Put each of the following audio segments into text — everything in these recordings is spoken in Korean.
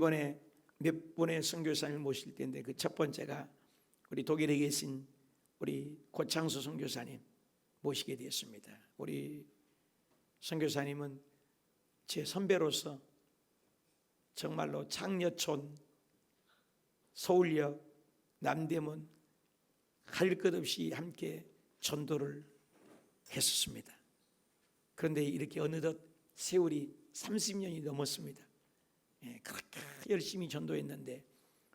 이번에 몇 분의 선교사님을 모실 텐데 그 첫 번째가 우리 독일에 계신 우리 고창수 선교사님 모시게 되었습니다. 우리 선교사님은 제 선배로서 정말로 창녀촌, 서울역, 남대문 할 것 없이 함께 전도를 했었습니다. 그런데 이렇게 어느덧 세월이 30년이 넘었습니다. 그렇게 열심히 전도했는데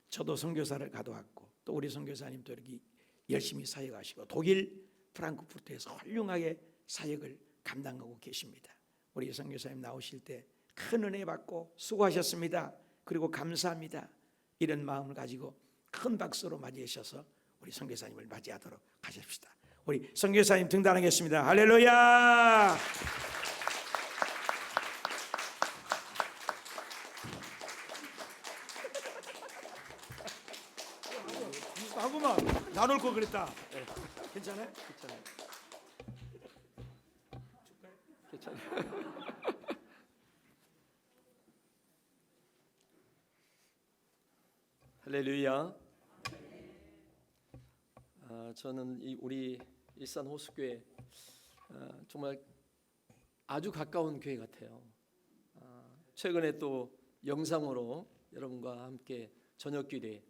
저도 선교사를 가둬왔고 또 우리 선교사님도 이렇게 열심히 사역하시고 독일 프랑크푸르트에서 훌륭하게 사역을 감당하고 계십니다. 우리 선교사님 나오실 때 큰 은혜 받고 수고하셨습니다. 그리고 감사합니다. 이런 마음을 가지고 큰 박수로 맞이해 주셔서 우리 선교사님을 맞이하도록 하십시다. 우리 선교사님 등단하겠습니다. 할렐루야! 하고만 나눌 거 그랬다. 네. 괜찮아요? 괜찮아요. 괜찮아요. 할렐루야. 저는 우리 일산 호수교회 정말 아주 가까운 교회 같아요. 최근에 또 영상으로 여러분과 함께 저녁 기도회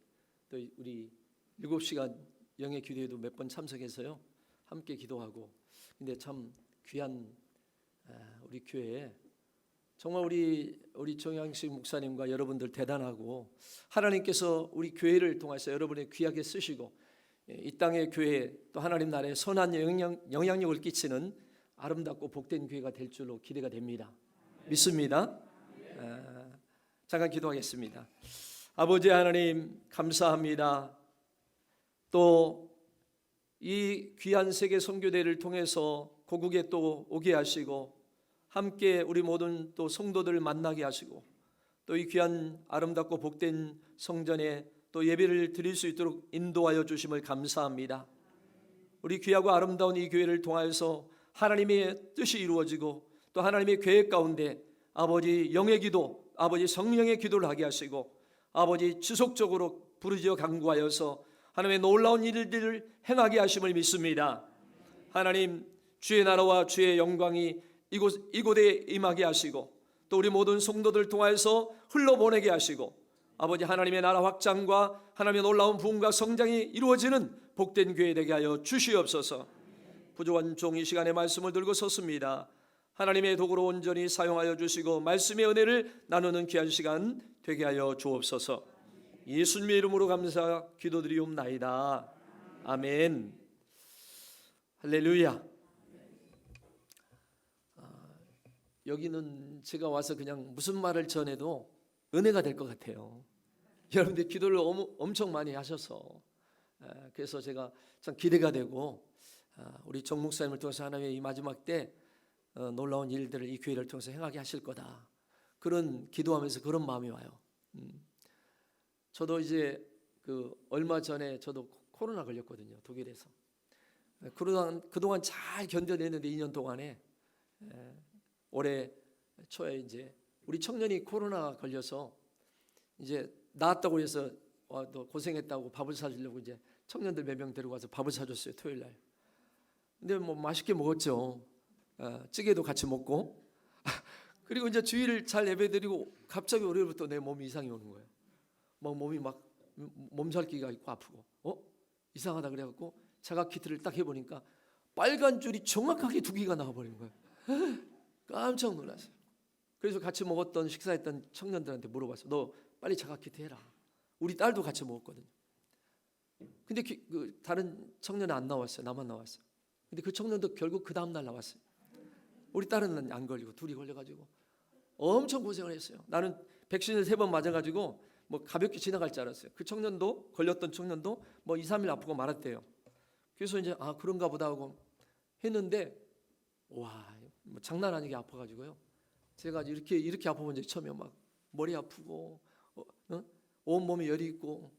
또 우리 7시간 영예 기도회도 몇 번 참석해서요 함께 기도하고 근데 참 귀한 우리 교회에 정말 우리 정양식 목사님과 여러분들 대단하고 하나님께서 우리 교회를 통해서 여러분의 귀하게 쓰시고 이 땅의 교회 또 하나님 나라에 선한 영향력을 끼치는 아름답고 복된 교회가 될 줄로 기대가 됩니다. 믿습니다. 잠깐 기도하겠습니다. 아버지 하나님 감사합니다. 또 이 귀한 세계 선교대를 통해서 고국에 또 오게 하시고 함께 우리 모든 또 성도들을 만나게 하시고 또 이 귀한 아름답고 복된 성전에 또 예배를 드릴 수 있도록 인도하여 주심을 감사합니다. 우리 귀하고 아름다운 이 교회를 통하여서 하나님의 뜻이 이루어지고 또 하나님의 계획 가운데 아버지 영의 기도, 아버지 성령의 기도를 하게 하시고 아버지 지속적으로 부르짖어 간구하여서 하나님의 놀라운 일들을 행하게 하심을 믿습니다. 하나님 주의 나라와 주의 영광이 이곳에 임하게 하시고 또 우리 모든 성도들 통하여서 흘러보내게 하시고 아버지 하나님의 나라 확장과 하나님의 놀라운 부흥과 성장이 이루어지는 복된 교회 되게 하여 주시옵소서. 부족한 종 이 시간에 말씀을 들고 섰습니다. 하나님의 도구로 온전히 사용하여 주시고 말씀의 은혜를 나누는 귀한 시간 되게 하여 주옵소서. 예수님의 이름으로 감사 기도드리옵나이다. 아멘. 할렐루야. 여기는 제가 와서 그냥 무슨 말을 전해도 은혜가 될 것 같아요. 여러분들 기도를 엄청 많이 하셔서 그래서 제가 참 기대가 되고 우리 정 목사님을 통해서 하나님의 이 마지막 때 놀라운 일들을 이 교회를 통해서 행하게 하실 거다. 그런 기도하면서 그런 마음이 와요. 저도 이제 얼마 전에 저도 코로나 걸렸거든요. 독일에서. 그동안 잘 견뎌냈는데 2년 동안에 올해 초에 이제 우리 청년이 코로나 걸려서 이제 나았다고 해서 너 고생했다고 밥을 사주려고 이제 청년들 몇 명 데리고 와서 밥을 사줬어요. 토요일 날. 근데 뭐 맛있게 먹었죠. 찌개도 같이 먹고. 그리고 이제 주일을 잘 예배드리고 갑자기 월요일부터 내 몸이 이상이 오는 거예요. 막 몸이 막 몸살기가 있고 아프고 이상하다 그래갖고 자가 키트를 딱 해보니까 빨간 줄이 정확하게 2개가 나와버린 거예요. 깜짝 놀랐어요. 그래서 같이 먹었던 식사했던 청년들한테 물어봤어요. 너 빨리 자가 키트 해라. 우리 딸도 같이 먹었거든요. 근데 그 다른 청년은 안 나왔어요. 나만 나왔어요. 근데 그 청년도 결국 그 다음 날 나왔어요. 우리 딸은 안 걸리고 둘이 걸려가지고 엄청 고생을 했어요. 나는 백신을 3번 맞아가지고 뭐 가볍게 지나갈 줄 알았어요. 그 청년도 걸렸던 청년도 뭐 2, 3일 아프고 말았대요. 그래서 이제 그런가 보다 하고 했는데 와, 뭐 장난 아니게 아파가지고요. 제가 이렇게 아파본 적이 처음이에요. 막 머리 아프고 온 몸에 열이 있고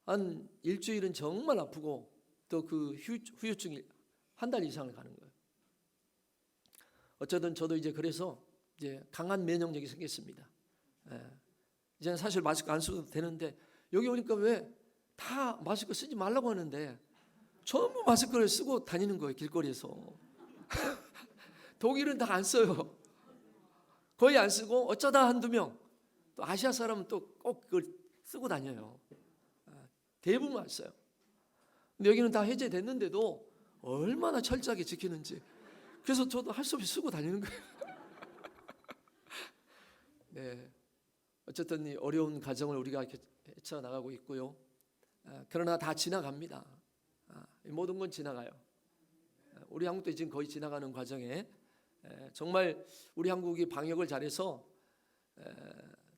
한 일주일은 정말 아프고 또 그 후유증이 한 달 이상을 가는 거예요. 어쨌든 저도 이제 그래서 이제 강한 면역력이 생겼습니다. 이제는 사실 마스크 안 써도 되는데 여기 오니까 왜 다 마스크 쓰지 말라고 하는데 전부 마스크를 쓰고 다니는 거예요, 길거리에서. 독일은 다 안 써요. 거의 안 쓰고 어쩌다 한두 명, 또 아시아 사람은 또 꼭 그걸 쓰고 다녀요. 대부분 안 써요. 근데 여기는 다 해제됐는데도 얼마나 철저하게 지키는지. 그래서 저도 할 수 없이 쓰고 다니는 거예요. 네, 어쨌든 이 어려운 과정을 우리가 이렇게 헤쳐나가고 있고요. 그러나 다 지나갑니다. 모든 건 지나가요. 우리 한국도 지금 거의 지나가는 과정에 정말 우리 한국이 방역을 잘해서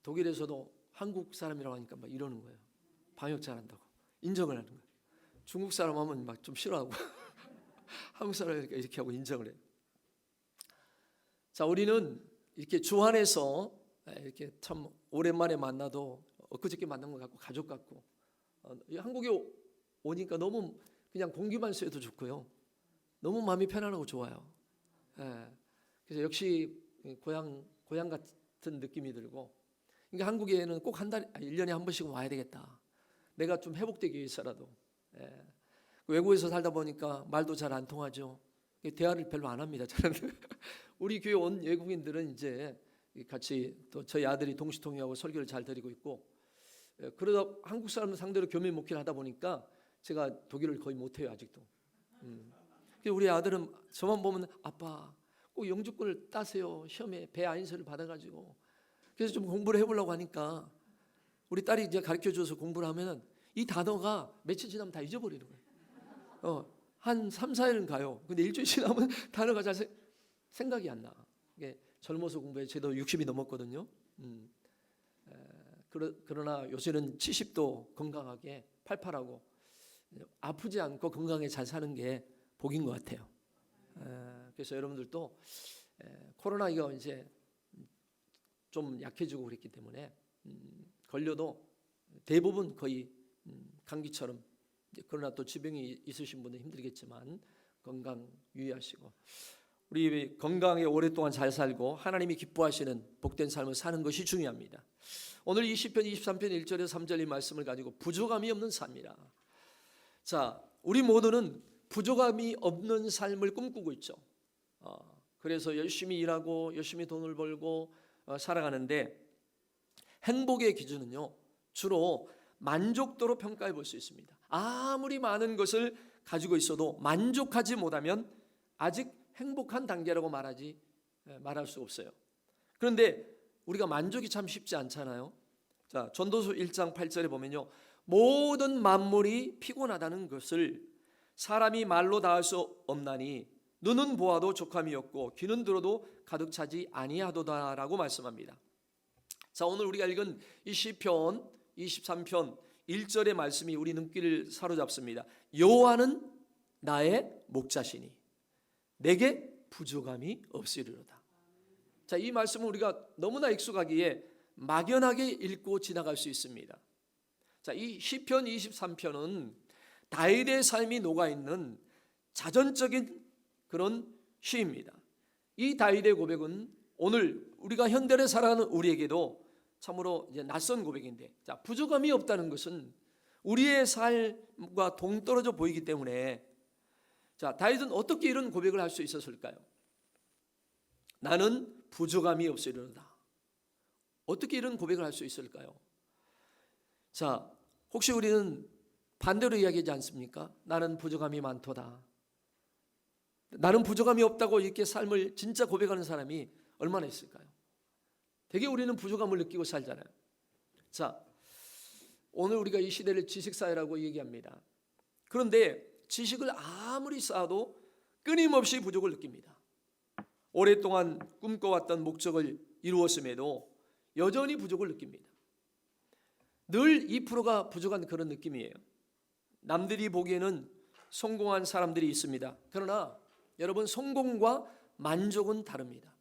독일에서도 한국 사람이라고 하니까 막 이러는 거예요. 방역 잘한다고 인정을 하는 거예요. 중국 사람 하면 막 좀 싫어하고 한국 사람이니까 이렇게 하고 인정을 해요. 자, 우리는 이렇게 주 안에서 이렇게 참 오랜만에 만나도 엊그저께 만난 것 같고 가족 같고, 한국에 오니까 너무 그냥 공기만 쐬도 좋고요. 너무 마음이 편안하고 좋아요. 그래서 역시 고향 같은 느낌이 들고, 그러니까 한국에는 꼭 1년에 한 번씩은 와야 되겠다. 내가 좀 회복되기 위해서라도. 외국에서 살다 보니까 말도 잘 안 통하죠. 대화를 별로 안 합니다. 저는 우리 교회 온 외국인들은 이제 같이 또 저희 아들이 동시통역하고 설교를 잘 드리고 있고, 그러다 한국 사람들 상대로 교민 목회를 하다 보니까 제가 독일을 거의 못해요, 아직도. 우리 아들은 저만 보면 아빠 꼭 영주권을 따세요. 시험에 배아인서를 받아가지고. 그래서 좀 공부를 해보려고 하니까 우리 딸이 이제 가르쳐줘서 공부를 하면 이 단어가 며칠 지나면 다 잊어버리는 거예요. 한 3, 4일은 가요. 근데 일주일 지나면 단어가 잘 생각이 안 나. 이게 젊어서 공부해. 저도 60이 넘었거든요. 그러나 요새는 70도 건강하게 팔팔하고 아프지 않고 건강하게 잘 사는 게 복인 것 같아요. 그래서 여러분들도 코로나가 이제 좀 약해지고 그랬기 때문에 걸려도 대부분 거의 감기처럼, 그러나 또 지병이 있으신 분은 힘들겠지만 건강 유의하시고, 우리 건강에 오랫동안 잘 살고 하나님이 기뻐하시는 복된 삶을 사는 것이 중요합니다. 오늘 이 시편 23편 1절에서 3절 이 말씀을 가지고 부족함이 없는 삶이라. 자, 우리 모두는 부족함이 없는 삶을 꿈꾸고 있죠. 그래서 열심히 일하고 열심히 돈을 벌고 살아가는데, 행복의 기준은요 주로 만족도로 평가해 볼 수 있습니다. 아무리 많은 것을 가지고 있어도 만족하지 못하면 아직 행복한 단계라고 말할 수 없어요. 그런데 우리가 만족이 참 쉽지 않잖아요. 자, 전도서 1장 8절에 보면요, 모든 만물이 피곤하다는 것을 사람이 말로 다할 수 없나니 눈은 보아도 족함이 없고 귀는 들어도 가득 차지 아니하도다라고 말씀합니다. 자, 오늘 우리가 읽은 이 시편 23편 1절의 말씀이 우리 눈길을 사로잡습니다. 여호와는 나의 목자시니 내게 부족함이 없으리로다. 자, 이 말씀은 우리가 너무나 익숙하기에 막연하게 읽고 지나갈 수 있습니다. 자, 이 시편 23편은 다윗의 삶이 녹아있는 자전적인 그런 시입니다. 이 다윗의 고백은 오늘 우리가 현대를 살아가는 우리에게도 참으로 이제 낯선 고백인데, 자, 부족함이 없다는 것은 우리의 삶과 동떨어져 보이기 때문에, 자, 다윗은 어떻게 이런 고백을 할 수 있었을까요? 나는 부족함이 없으리로다. 어떻게 이런 고백을 할 수 있을까요? 자, 혹시 우리는 반대로 이야기하지 않습니까? 나는 부족함이 많도다. 나는 부족함이 없다고 이렇게 삶을 진짜 고백하는 사람이 얼마나 있을까요? 되게 우리는 부족함을 느끼고 살잖아요. 자, 오늘 우리가 이 시대를 지식사회라고 얘기합니다. 그런데 지식을 아무리 쌓아도 끊임없이 부족을 느낍니다. 오랫동안 꿈꿔왔던 목적을 이루었음에도 여전히 부족을 느낍니다. 늘 2%가 부족한 그런 느낌이에요. 남들이 보기에는 성공한 사람들이 있습니다. 그러나 여러분, 성공과 만족은 다릅니다.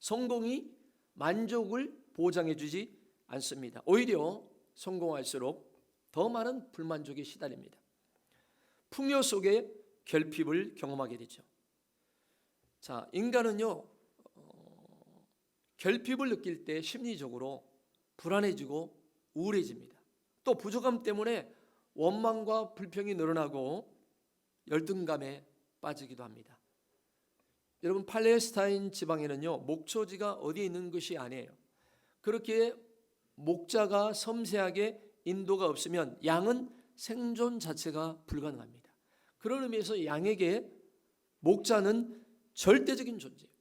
성공이 만족을 보장해 주지 않습니다. 오히려 성공할수록 더 많은 불만족에 시달립니다. 풍요 속에 결핍을 경험하게 되죠. 자, 인간은요 결핍을 느낄 때 심리적으로 불안해지고 우울해집니다. 또 부족함 때문에 원망과 불평이 늘어나고 열등감에 빠지기도 합니다. 여러분, 팔레스타인 지방에는요, 목초지가 어디에 있는 것이 아니에요. 그렇게 목자가 섬세하게 인도가 없으면 양은 생존 자체가 불가능합니다. 그런 의미에서 양에게 목자는 절대적인 존재예요.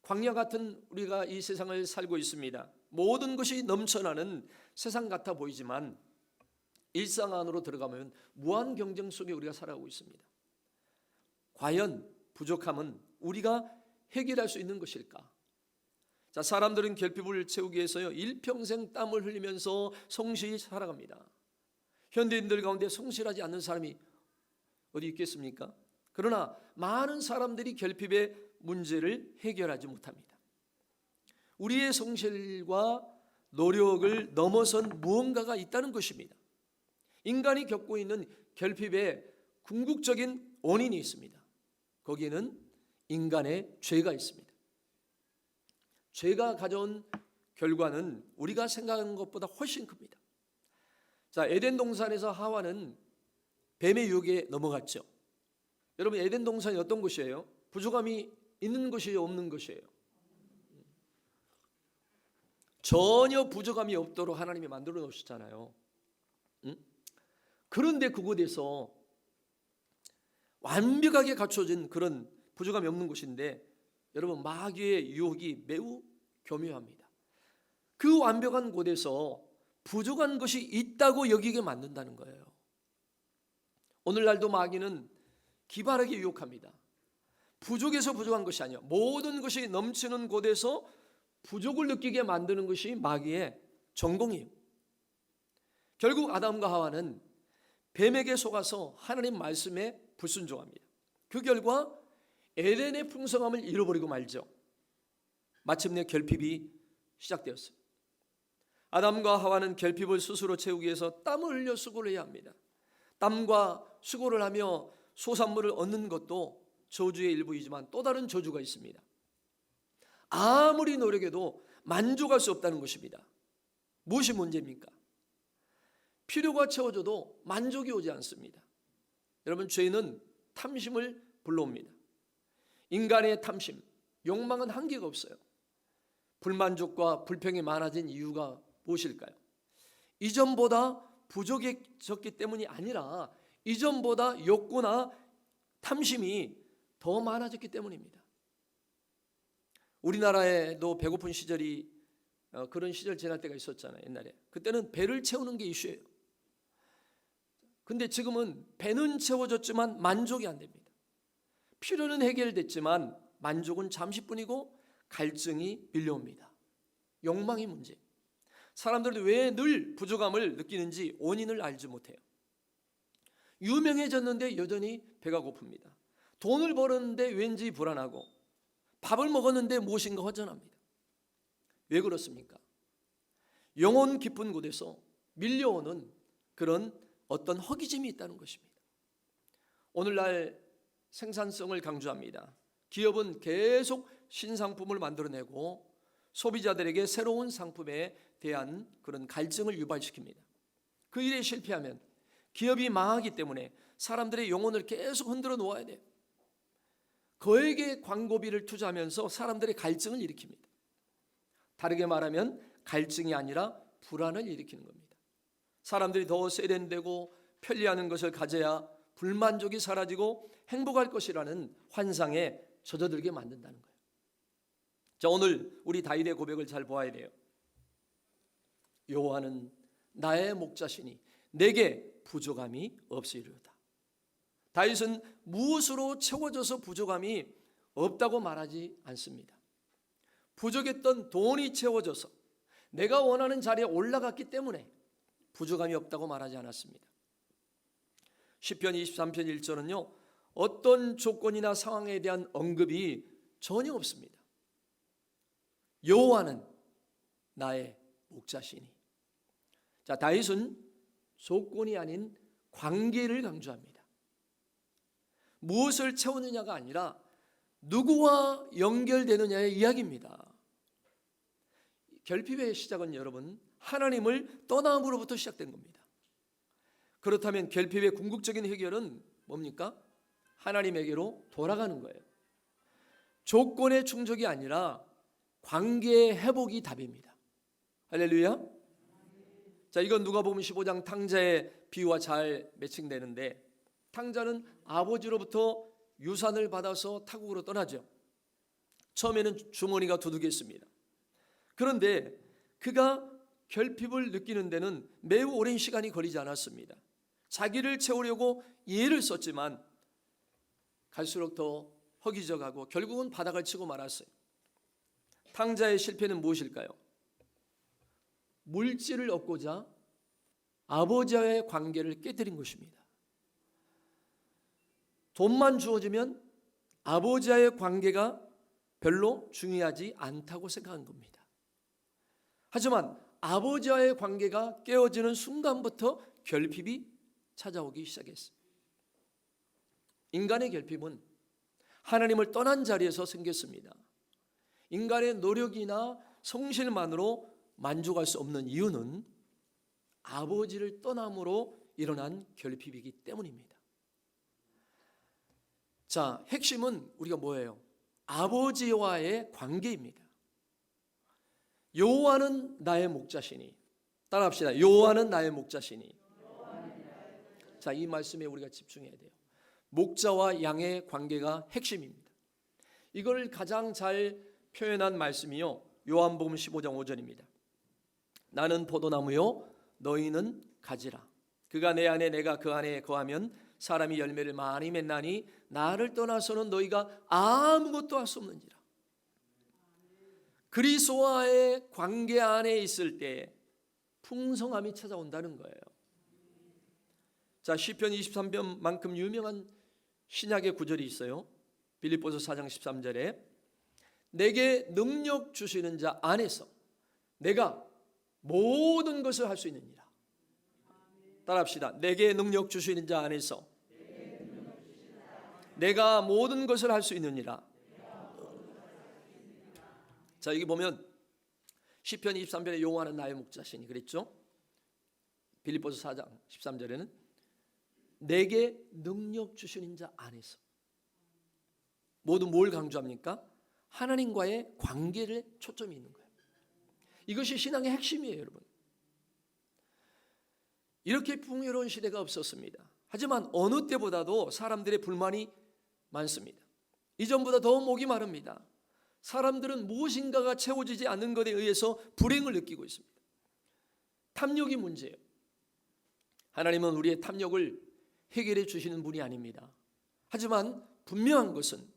광야 같은 우리가 이 세상을 살고 있습니다. 모든 것이 넘쳐나는 세상 같아 보이지만 일상 안으로 들어가면 무한 경쟁 속에 우리가 살아가고 있습니다. 과연 부족함은 우리가 해결할 수 있는 것일까? 자, 사람들은 결핍을 채우기 위해서요, 일평생 땀을 흘리면서 성실히 살아갑니다. 현대인들 가운데 성실하지 않는 사람이 어디 있겠습니까? 그러나 많은 사람들이 결핍의 문제를 해결하지 못합니다. 우리의 성실과 노력을 넘어선 무언가가 있다는 것입니다. 인간이 겪고 있는 결핍의 궁극적인 원인이 있습니다. 거기에는 인간의 죄가 있습니다. 죄가 가져온 결과는 우리가 생각하는 것보다 훨씬 큽니다. 자, 에덴 동산에서 하와는 뱀의 유혹에 넘어갔죠. 여러분, 에덴 동산이 어떤 곳이에요? 부족함이 있는 것이에요, 없는 것이에요? 전혀 부족함이 없도록 하나님이 만들어 놓으셨잖아요. 그런데 그곳에서 완벽하게 갖춰진 그런 부족함이 없는 곳인데, 여러분, 마귀의 유혹이 매우 교묘합니다. 그 완벽한 곳에서 부족한 것이 있다고 여기게 만든다는 거예요. 오늘날도 마귀는 기발하게 유혹합니다. 부족해서 부족한 것이 아니에요. 모든 것이 넘치는 곳에서 부족을 느끼게 만드는 것이 마귀의 전공이에요. 결국 아담과 하와는 뱀에게 속아서 하나님 말씀에 불순종합니다. 그 결과 에덴의 풍성함을 잃어버리고 말죠. 마침내 결핍이 시작되었어요. 아담과 하와는 결핍을 스스로 채우기 위해서 땀을 흘려 수고를 해야 합니다. 땀과 수고를 하며 소산물을 얻는 것도 저주의 일부이지만 또 다른 저주가 있습니다. 아무리 노력해도 만족할 수 없다는 것입니다. 무엇이 문제입니까? 필요가 채워져도 만족이 오지 않습니다. 여러분, 죄는 탐심을 불러옵니다. 인간의 탐심, 욕망은 한계가 없어요. 불만족과 불평이 많아진 이유가 무엇일까요? 이전보다 부족해졌기 때문이 아니라 이전보다 욕구나 탐심이 더 많아졌기 때문입니다. 우리나라에도 배고픈 시절이 그런 시절 지날 때가 있었잖아요. 옛날에 그때는 배를 채우는 게 이슈예요. 근데 지금은 배는 채워졌지만 만족이 안 됩니다. 필요는 해결됐지만 만족은 잠시뿐이고 갈증이 밀려옵니다. 욕망이 문제. 사람들은 왜 늘 부족함을 느끼는지 원인을 알지 못해요. 유명해졌는데 여전히 배가 고픕니다. 돈을 벌었는데 왠지 불안하고, 밥을 먹었는데 무엇인가 허전합니다. 왜 그렇습니까? 영혼 깊은 곳에서 밀려오는 그런 어떤 허기짐이 있다는 것입니다. 오늘날 생산성을 강조합니다. 기업은 계속 신상품을 만들어내고 소비자들에게 새로운 상품에 대한 그런 갈증을 유발시킵니다. 그 일에 실패하면 기업이 망하기 때문에 사람들의 영혼을 계속 흔들어 놓아야 돼요. 거액의 광고비를 투자하면서 사람들의 갈증을 일으킵니다. 다르게 말하면 갈증이 아니라 불안을 일으키는 겁니다. 사람들이 더 세련되고 편리하는 것을 가져야 불만족이 사라지고 행복할 것이라는 환상에 젖어들게 만든다는 거예요. 자, 오늘 우리 다윗의 고백을 잘 보아야 돼요. 여호와는 나의 목자시니 내게 부족함이 없으리로다. 다윗은 무엇으로 채워져서 부족함이 없다고 말하지 않습니다. 부족했던 돈이 채워져서 내가 원하는 자리에 올라갔기 때문에 부족함이 없다고 말하지 않았습니다. 시편 23편 1절은요, 어떤 조건이나 상황에 대한 언급이 전혀 없습니다. 여호와는 나의 목자시니. 자, 다윗은 조건이 아닌 관계를 강조합니다. 무엇을 채우느냐가 아니라 누구와 연결되느냐의 이야기입니다. 결핍의 시작은 여러분 하나님을 떠남으로부터 시작된 겁니다. 그렇다면 결핍의 궁극적인 해결은 뭡니까? 하나님에게로 돌아가는 거예요. 조건의 충족이 아니라 관계의 회복이 답입니다. 할렐루야. 자, 이건 누가복음 15장 탕자의 비유와 잘 매칭되는데, 탕자는 아버지로부터 유산을 받아서 타국으로 떠나죠. 처음에는 주머니가 두둑했습니다. 그런데 그가 결핍을 느끼는 데는 매우 오랜 시간이 걸리지 않았습니다. 자기를 채우려고 예를 썼지만 갈수록 더 허기져가고 결국은 바닥을 치고 말았어요. 탕자의 실패는 무엇일까요? 물질을 얻고자 아버지와의 관계를 깨뜨린 것입니다. 돈만 주어지면 아버지와의 관계가 별로 중요하지 않다고 생각한 겁니다. 하지만 아버지와의 관계가 깨어지는 순간부터 결핍이 찾아오기 시작했어요. 인간의 결핍은 하나님을 떠난 자리에서 생겼습니다. 인간의 노력이나 성실만으로 만족할 수 없는 이유는 아버지를 떠남으로 일어난 결핍이기 때문입니다. 자, 핵심은 우리가 뭐예요? 아버지와의 관계입니다. 여호와는 나의 목자시니, 따라합시다. 여호와는 나의 목자시니. 자, 이 말씀에 우리가 집중해야 돼요. 목자와 양의 관계가 핵심입니다. 이걸 가장 잘 표현한 말씀이요, 요한복음 15장 5절입니다. 나는 포도나무요 너희는 가지라. 그가 내 안에 내가 그 안에 거하면 사람이 열매를 많이 맺나니 나를 떠나서는 너희가 아무것도 할 수 없는지라. 그리스도와의 관계 안에 있을 때 풍성함이 찾아온다는 거예요. 자, 시편 23편만큼 유명한 신약의 구절이 있어요. 빌립보서 4장 13절에 내게 능력 주시는 자 안에서 내가 모든 것을 할 수 있느니라. 따라합시다. 내게 능력 주시는 자 안에서 내가 모든 것을 할 수 있느니라. 자, 여기 보면 시편 23편에 여호와는 나의 목자시니 그랬죠. 빌립보서 4장 13절에는 내게 능력 주시는 자 안에서, 모두 뭘 강조합니까? 하나님과의 관계를 초점이 있는 거예요. 이것이 신앙의 핵심이에요, 여러분. 이렇게 풍요로운 시대가 없었습니다. 하지만 어느 때보다도 사람들의 불만이 많습니다. 이전보다 더 목이 마릅니다. 사람들은 무엇인가가 채워지지 않는 것에 의해서 불행을 느끼고 있습니다. 탐욕이 문제예요. 하나님은 우리의 탐욕을 해결해 주시는 분이 아닙니다. 하지만 분명한 것은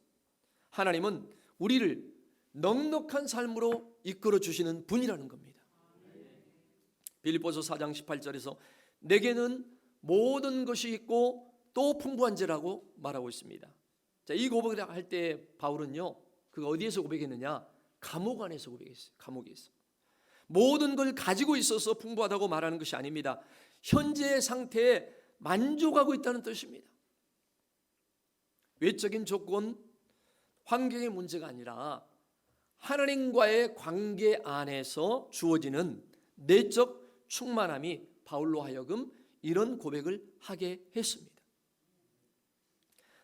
하나님은 우리를 넉넉한 삶으로 이끌어 주시는 분이라는 겁니다. 빌립보서 4장 18절에서 내게는 모든 것이 있고 또 풍부한지라고 말하고 있습니다. 자, 이 고백을 할 때 바울은요, 그가 어디에서 고백했느냐? 감옥 안에서 고백했어요. 감옥에 있어. 모든 걸 가지고 있어서 풍부하다고 말하는 것이 아닙니다. 현재의 상태에 만족하고 있다는 뜻입니다. 외적인 조건, 환경의 문제가 아니라 하나님과의 관계 안에서 주어지는 내적 충만함이 바울로 하여금 이런 고백을 하게 했습니다.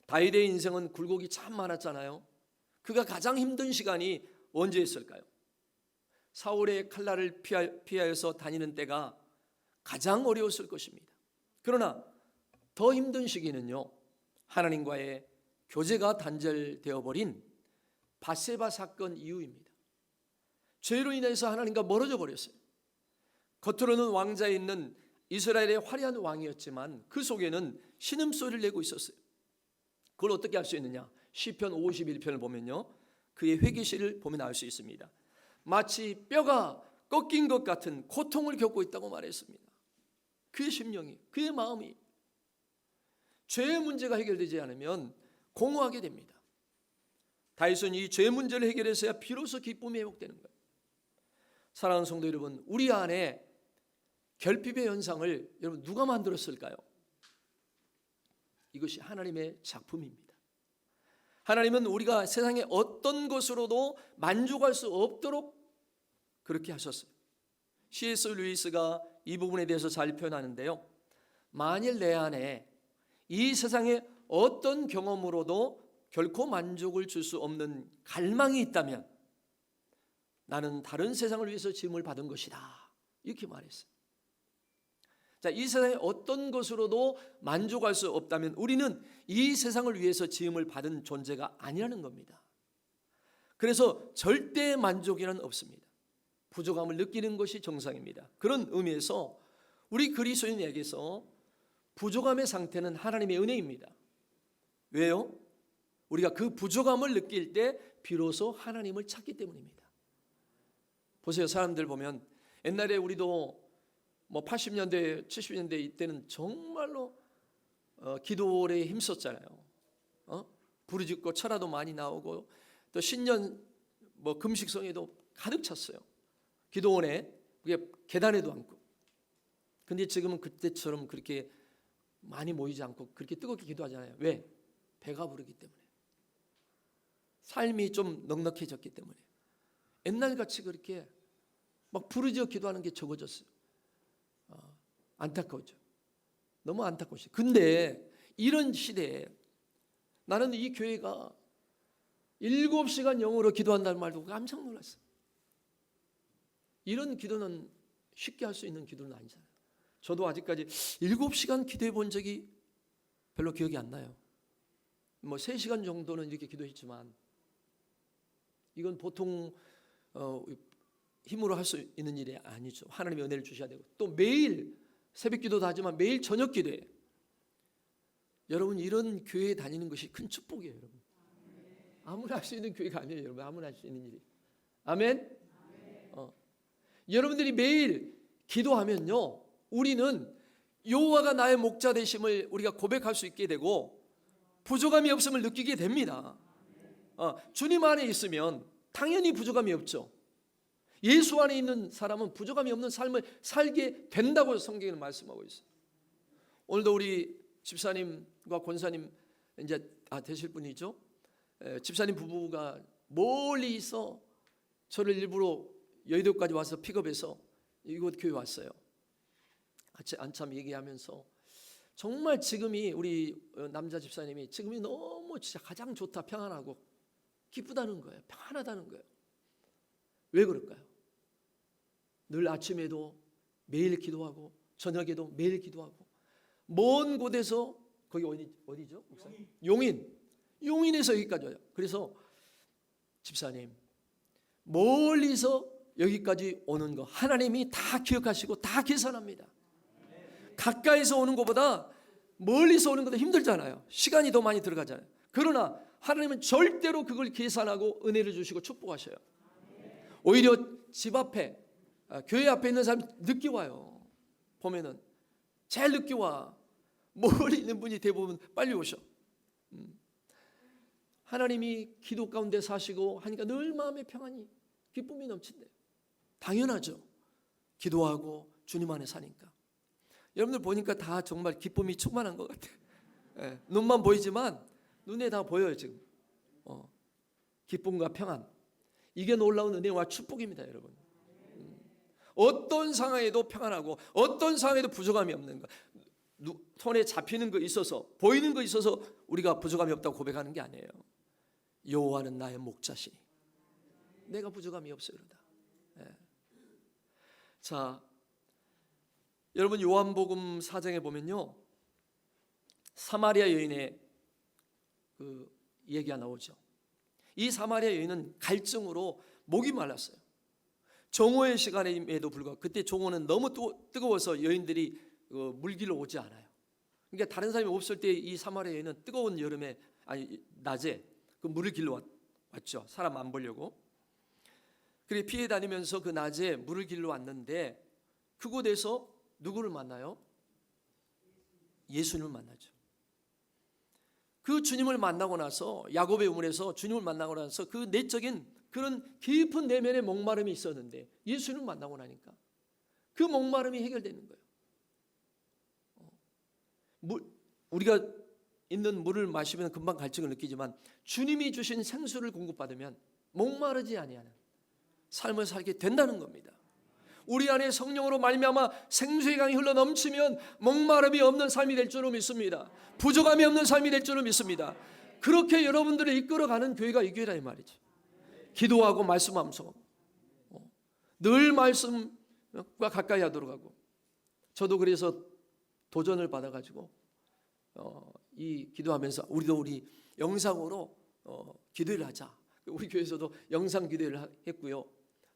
다윗의 인생은 굴곡이 참 많았잖아요. 그가 가장 힘든 시간이 언제였을까요? 사울의 칼날을 피하여서 다니는 때가 가장 어려웠을 것입니다. 그러나 더 힘든 시기는요, 하나님과의 교제가 단절되어 버린 밧세바 사건 이후입니다. 죄로 인해서 하나님과 멀어져 버렸어요. 겉으로는 왕자에 있는 이스라엘의 화려한 왕이었지만 그 속에는 신음소리를 내고 있었어요. 그걸 어떻게 알 수 있느냐? 시편 51편을 보면요, 그의 회개시를 보면 알 수 있습니다. 마치 뼈가 꺾인 것 같은 고통을 겪고 있다고 말했습니다. 그의 심령이, 그의 마음이 죄의 문제가 해결되지 않으면 공허하게 됩니다. 다윗은 이 죄 문제를 해결해서야 비로소 기쁨이 회복되는 거예요. 사랑하는 성도 여러분, 우리 안에 결핍의 현상을 여러분 누가 만들었을까요? 이것이 하나님의 작품입니다. 하나님은 우리가 세상의 어떤 것으로도 만족할 수 없도록 그렇게 하셨어요. C.S. 루이스가 이 부분에 대해서 잘 표현하는데요. 만일 내 안에 이 세상의 어떤 경험으로도 결코 만족을 줄 수 없는 갈망이 있다면 나는 다른 세상을 위해서 지음을 받은 것이다. 이렇게 말했어요. 자, 이 세상의 어떤 것으로도 만족할 수 없다면 우리는 이 세상을 위해서 지음을 받은 존재가 아니라는 겁니다. 그래서 절대 만족이란 없습니다. 부족함을 느끼는 것이 정상입니다. 그런 의미에서 우리 그리스도인에게서 부족함의 상태는 하나님의 은혜입니다. 왜요? 우리가 그 부족함을 느낄 때 비로소 하나님을 찾기 때문입니다. 보세요. 사람들 보면 옛날에 우리도 80년대, 70년대 이때는 정말로 기도에 힘썼잖아요. 부르짖고 철화도 많이 나오고 또 신년 금식성에도 가득 찼어요. 기도원에 그게 계단에도 앉고. 근데 지금은 그때처럼 그렇게 많이 모이지 않고 그렇게 뜨겁게 기도하잖아요. 왜? 배가 부르기 때문에. 삶이 좀 넉넉해졌기 때문에. 옛날같이 그렇게 막 부르짖어 기도하는 게 적어졌어요. 안타까우죠. 너무 안타까우죠. 근데 이런 시대에 나는 이 교회가 7시간 영어로 기도한다는 말도 깜짝 놀랐어요. 이런 기도는 쉽게 할 수 있는 기도는 아니잖아요. 저도 아직까지 7시간 기도해 본 적이 별로 기억이 안 나요. 3시간 정도는 이렇게 기도했지만 이건 보통 힘으로 할 수 있는 일이 아니죠. 하나님의 은혜를 주셔야 되고 또 매일 새벽 기도도 하지만 매일 저녁 기도해요. 여러분 이런 교회에 다니는 것이 큰 축복이에요. 여러분 아무나 할 수 있는 교회가 아니에요. 여러분 아무나 할 수 있는 일이. 아멘. 여러분들이 매일 기도하면요 우리는 여호와가 나의 목자 되심을 우리가 고백할 수 있게 되고 부족함이 없음을 느끼게 됩니다. 주님 안에 있으면 당연히 부족함이 없죠. 예수 안에 있는 사람은 부족함이 없는 삶을 살게 된다고 성경에는 말씀하고 있어요. 오늘도 우리 집사님과 권사님 이제 되실 분이죠. 집사님 부부가 멀리서 저를 일부러 여의도까지 와서 픽업해서 이곳 교회 왔어요. 같이 한참 얘기하면서 정말 지금이 우리 남자 집사님이 지금이 너무 진짜 가장 좋다, 평안하고 기쁘다는 거예요. 평안하다는 거예요. 왜 그럴까요? 늘 아침에도 매일 기도하고 저녁에도 매일 기도하고 먼 곳에서 거기 어디죠? 용인에서 여기까지 와요. 그래서 집사님 멀리서 여기까지 오는 거 하나님이 다 기억하시고 다 계산합니다. 가까이서 오는 것보다 멀리서 오는 것도 힘들잖아요. 시간이 더 많이 들어가잖아요. 그러나 하나님은 절대로 그걸 계산하고 은혜를 주시고 축복하셔요. 오히려 집 앞에 교회 앞에 있는 사람이 늦게 와요. 보면은 제일 늦게 와. 멀리 있는 분이 대부분 빨리 오셔. 하나님이 기도 가운데 사시고 하니까 늘 마음의 평안이 기쁨이 넘친대요. 당연하죠. 기도하고 주님 안에 사니까. 여러분들 보니까 다 정말 기쁨이 충만한 것 같아요. 눈만 보이지만 눈에 다 보여요 지금. 기쁨과 평안. 이게 놀라운 은혜와 축복입니다 여러분. 어떤 상황에도 평안하고 어떤 상황에도 부족함이 없는 것. 손에 잡히는 거 있어서 보이는 거 있어서 우리가 부족함이 없다고 고백하는 게 아니에요. 여호와는 나의 목자시니 내가 부족함이 없으리로다. 자, 여러분 요한복음 4장에 보면요 사마리아 여인의 그 얘기가 나오죠. 이 사마리아 여인은 갈증으로 목이 말랐어요. 정오의 시간임에도 불구하고 그때 정오는 너무 뜨거워서 여인들이 물길로 오지 않아요. 그러니까 다른 사람이 없을 때 이 사마리아 여인은 뜨거운 여름에 낮에 그 물을 길러 왔죠. 사람 안 보려고. 그래 피해 다니면서 그 낮에 물을 길러 왔는데 그곳에서 누구를 만나요? 예수님을 만나죠. 그 주님을 만나고 나서 야곱의 우물에서 주님을 만나고 나서 그 내적인 그런 깊은 내면의 목마름이 있었는데 예수님을 만나고 나니까 그 목마름이 해결되는 거예요. 우리가 있는 물을 마시면 금방 갈증을 느끼지만 주님이 주신 생수를 공급받으면 목마르지 아니하는 삶을 살게 된다는 겁니다. 우리 안에 성령으로 말미암아 생수의 강이 흘러 넘치면 목마름이 없는 삶이 될 줄로 믿습니다. 부족함이 없는 삶이 될 줄로 믿습니다. 그렇게 여러분들을 이끌어가는 교회가 이 교회라 이 말이지. 기도하고 말씀하면서 늘 말씀과 가까이 하도록 하고, 저도 그래서 도전을 받아가지고 이 기도하면서 우리도 우리 영상으로 기도를 하자. 우리 교회에서도 영상 기도를 했고요.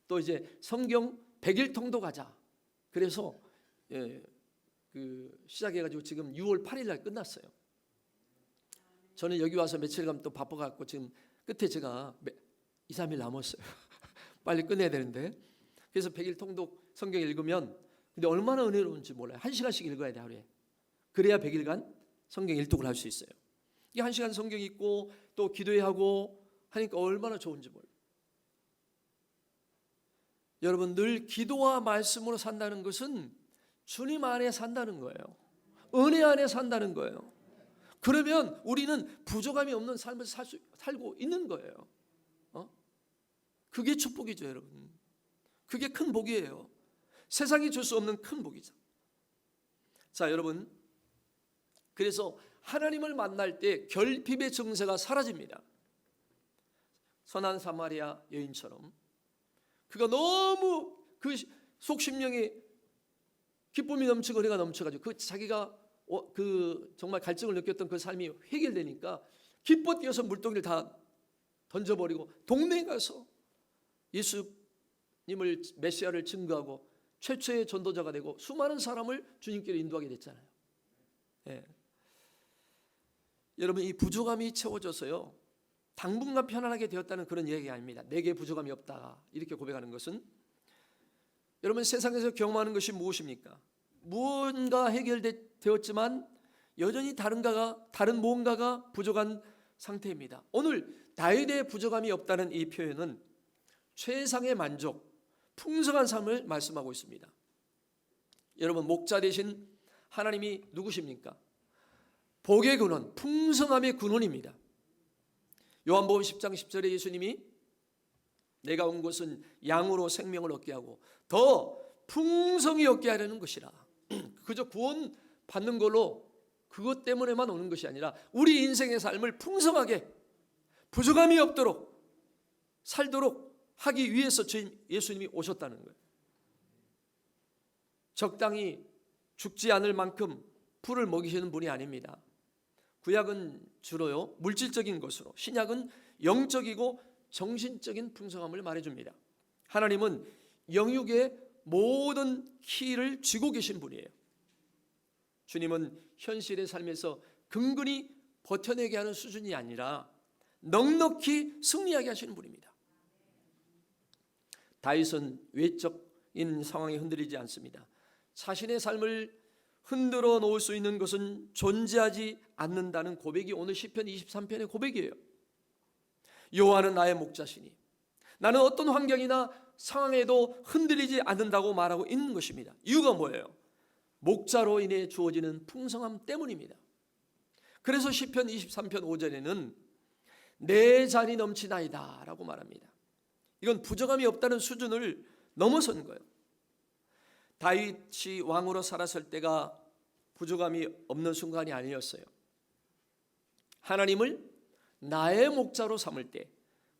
또 이제 성경 100일 통독 하자. 그래서 시작해가지고 지금 6월 8일 날 끝났어요. 저는 여기 와서 며칠간 또 바빠갖고 지금 끝에 제가 2, 3일 남았어요. 빨리 끝내야 되는데. 그래서 100일 통독 성경 읽으면, 근데 얼마나 은혜로운지 몰라요. 1시간씩 읽어야 돼, 하루에. 그래야 100일간 성경 일독을 할 수 있어요. 이 1시간 성경 읽고 또 기도해야 하고 하니까 얼마나 좋은지 몰라요. 여러분, 늘 기도와 말씀으로 산다는 것은 주님 안에 산다는 거예요. 은혜 안에 산다는 거예요. 그러면 우리는 부족함이 없는 삶을 살고 있는 거예요. 그게 축복이죠, 여러분. 그게 큰 복이에요. 세상이 줄 수 없는 큰 복이죠. 자, 여러분, 그래서 하나님을 만날 때 결핍의 증세가 사라집니다. 선한 사마리아 여인처럼 그가 너무 그 속심령에 기쁨이 넘치고 은혜가 넘쳐가지고 그 자기가 그 정말 갈증을 느꼈던 그 삶이 해결되니까 기뻐 뛰어서 물동이를 다 던져버리고 동네에 가서 예수님을 메시아를 증거하고 최초의 전도자가 되고 수많은 사람을 주님께로 인도하게 됐잖아요. 예. 여러분, 이 부족함이 채워져서요 당분간 편안하게 되었다는 그런 얘기가 아닙니다. 내게 부족함이 없다 이렇게 고백하는 것은, 여러분, 세상에서 경험하는 것이 무엇입니까? 무언가 해결되었지만 여전히 다른 무언가가 부족한 상태입니다. 오늘 다윗의 부족함이 없다는 이 표현은 최상의 만족, 풍성한 삶을 말씀하고 있습니다. 여러분, 목자 되신 하나님이 누구십니까? 복의 근원, 풍성함의 근원입니다. 요한복음 10장 10절에 예수님이 내가 온 것은 양으로 생명을 얻게 하고 더 풍성히 얻게 하려는 것이라. 그저 구원 받는 걸로 그것 때문에만 오는 것이 아니라 우리 인생의 삶을 풍성하게 부족함이 없도록 살도록 하기 위해서 예수님이 오셨다는 거예요. 적당히 죽지 않을 만큼 풀을 먹이시는 분이 아닙니다. 구약은 주로요 물질적인 것으로, 신약은 영적이고 정신적인 풍성함을 말해줍니다. 하나님은 영육의 모든 키를 쥐고 계신 분이에요. 주님은 현실의 삶에서 근근히 버텨내게 하는 수준이 아니라 넉넉히 승리하게 하시는 분입니다. 다윗은 외적인 상황에 흔들리지 않습니다. 자신의 삶을 흔들어 놓을 수 있는 것은 존재하지 않는다는 고백이 오늘 시편 23편의 고백이에요. 여호와는 나의 목자시니 나는 어떤 환경이나 상황에도 흔들리지 않는다고 말하고 있는 것입니다. 이유가 뭐예요? 목자로 인해 주어지는 풍성함 때문입니다. 그래서 시편 23편 5절에는 내 잔이 넘치나이다 라고 말합니다. 이건 부족함이 없다는 수준을 넘어선 거예요. 다윗이 왕으로 살았을 때가 부족함이 없는 순간이 아니었어요. 하나님을 나의 목자로 삼을 때,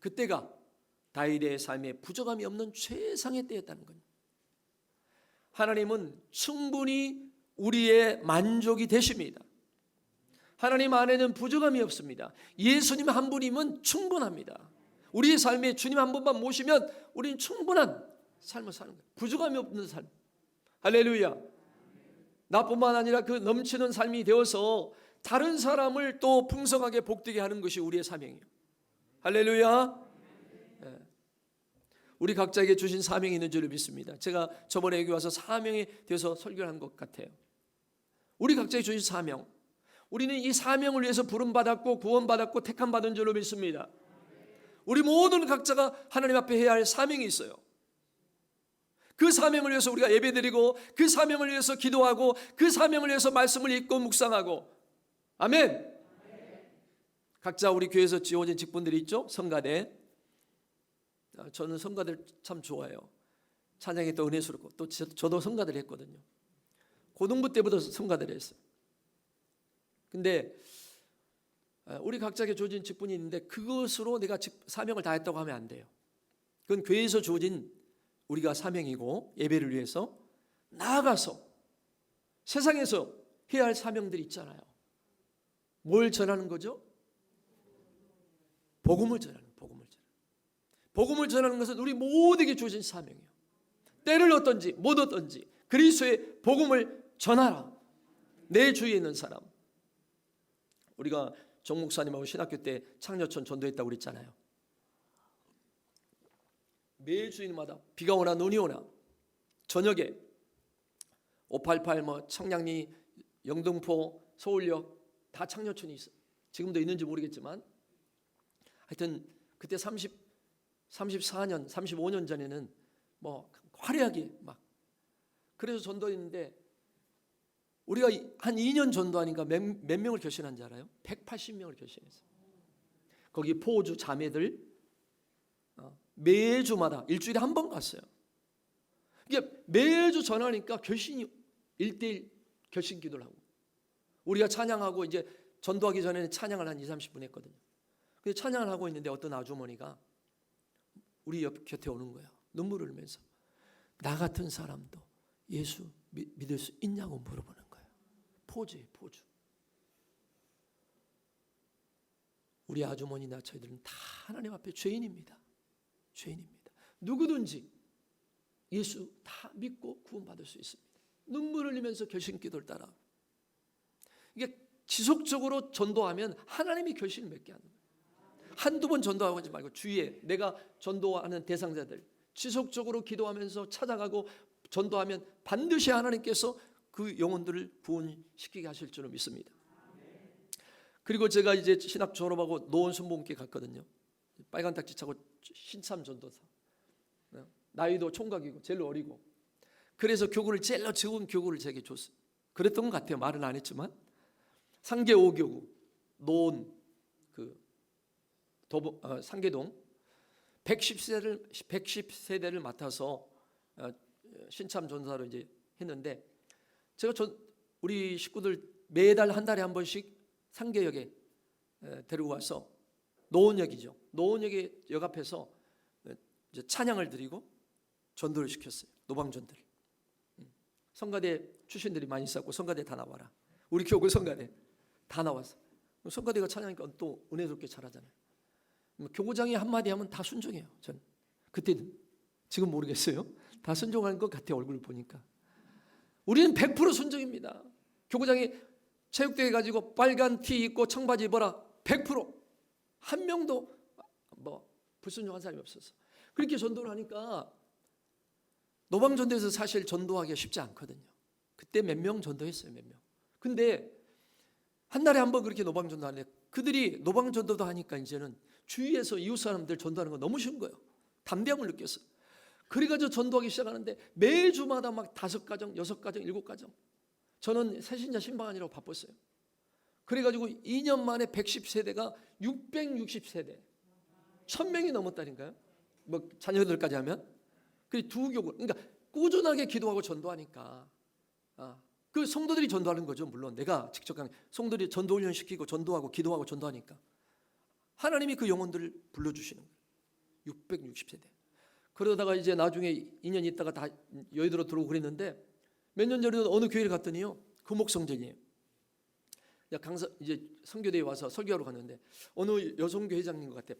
그때가 다윗의 삶에 부족함이 없는 최상의 때였다는 겁니다. 하나님은 충분히 우리의 만족이 되십니다. 하나님 안에는 부족함이 없습니다. 예수님 한 분이면 충분합니다. 우리의 삶에 주님 한 분만 모시면 우리는 충분한 삶을 사는 거예요. 부족함이 없는 삶. 할렐루야. 나뿐만 아니라 그 넘치는 삶이 되어서 다른 사람을 또 풍성하게 복되게 하는 것이 우리의 사명이에요. 할렐루야. 네. 우리 각자에게 주신 사명이 있는 줄을 믿습니다. 제가 저번에 여기 와서 사명에 대해서 설교를 한 것 같아요. 우리 각자에게 주신 사명, 우리는 이 사명을 위해서 부름받았고 구원받았고 택함받은 줄로 믿습니다. 우리 모든 각자가 하나님 앞에 해야 할 사명이 있어요. 그 사명을 위해서 우리가 예배드리고, 그 사명을 위해서 기도하고, 그 사명을 위해서 말씀을 읽고 묵상하고. 아멘. 각자 우리 교회에서 지어진 직분들이 있죠. 성가대, 저는 성가들 참 좋아해요. 찬양이 또 은혜스럽고 또 저도 성가들 했거든요. 고등부 때부터 성가들 했어요. 근데 우리 각자에게 주어진 직분이 있는데 그것으로 내가 사명을 다했다고 하면 안 돼요. 그건 교회에서 주어진 우리가 사명이고 예배를 위해서 나아가서 세상에서 해야 할 사명들이 있잖아요. 뭘 전하는 거죠? 복음을 전하는 복음을 전하는 것은 우리 모두에게 주어진 사명이에요. 때를 얻든지 못 얻든지 그리스도의 복음을 전하라. 내 주위에 있는 사람. 우리가 정 목사님하고 신학교 때 창녀촌 전도했다고 그랬잖아요. 매일 주일마다 비가 오나 눈이 오나 저녁에 588 청량리 영등포 서울역 다 창녀촌이 있어요. 지금도 있는지 모르겠지만 하여튼 그때 34년 35년 전에는 화려하게 막 그래서 전도했는데 우리가 한 2년 전도하니까 몇 명을 결신한 줄 알아요? 180명을 결신했어요. 거기 포주 자매들 매주마다 일주일에 한 번 갔어요. 이게 매주 전하니까 결신이 1대1 결신 기도를 하고 우리가 찬양하고 이제 전도하기 전에는 찬양을 한 20-30분 했거든요. 근데 찬양을 하고 있는데 어떤 아주머니가 우리 옆 곁에 오는 거야. 눈물을 흘리면서 나 같은 사람도 예수 믿을 수 있냐고 물어보는 거예요. 포주예요, 포주. 우리 아주머니나 저희들은 다 하나님 앞에 죄인입니다. 죄인입니다. 누구든지 예수 다 믿고 구원받을 수 있습니다. 눈물을 흘리면서 결심 기도를 따라. 이게 지속적으로 전도하면 하나님이 결심을 맺게 하는 거예요. 한두 번 전도하고 하지 말고 주위에 내가 전도하는 대상자들 지속적으로 기도하면서 찾아가고 전도하면 반드시 하나님께서 그 영혼들을 구원시키게 하실 줄을 믿습니다. 그리고 제가 이제 신학 졸업하고 노원순복음교회 갔거든요. 빨간 딱지 차고 신참 전도사. 나이도 총각이고 제일 어리고. 그래서 교구를 제일 적은 교구를 제게 줬어요. 그랬던 것 같아요. 말은 안 했지만. 상계 5교구 노원 상계동 110세대를 맡아서 신참 전도사로 이제 했는데 제가 우리 식구들 매달 한 달에 한 번씩 상계역에 데리고 와서 노원역이죠. 노원역의 역 앞에서 이제 찬양을 드리고 전도를 시켰어요. 노방전도를. 성가대 출신들이 많이 있었고 성가대 다 나와라. 우리 교구 성가대 다 나왔어. 성가대가 찬양하니까 또 은혜롭게 잘하잖아요. 교구장이 한마디 하면 다 순종해요. 전 그때는 지금 모르겠어요. 다 순종하는 것 같아요. 얼굴을 보니까. 우리는 100% 순종입니다. 교구장이 체육대회 가지고 빨간 티 입고 청바지 입어라. 100% 한 명도 불순종한 사람이 없었어. 그렇게 전도를 하니까 노방전도에서 사실 전도하기가 쉽지 않거든요. 그때 몇 명 전도했어요. 몇 명. 근데 한 달에 한 번 그렇게 노방전도 하는데 그들이 노방전도도 하니까 이제는 주위에서 이웃 사람들 전도하는 거 너무 쉬운 거예요. 담대함을 느꼈어요. 그래가지고 전도하기 시작하는데 매주마다 막 5가정, 6가정, 7가정. 저는 새신자 신방하느라고 바빴어요. 그래가지고 2년 만에 110세대가 660세대. 1000명이 넘었다니까요. 자녀들까지 하면. 그 두 교구. 그러니까 꾸준하게 기도하고 전도하니까. 그 성도들이 전도하는 거죠. 물론 내가 직접 성도들이 전도 훈련 시키고 전도하고 기도하고 전도하니까. 하나님이 그 영혼들을 불러주시는 거예요. 660세대. 그러다가 이제 나중에 2년 있다가 다 여의도로 들어오고 그랬는데 몇 년 전에도 어느 교회를 갔더니요. 금옥성전이에요. 이제 선교대에 와서 설교하러 갔는데 어느 여성교 회장님 것 같아.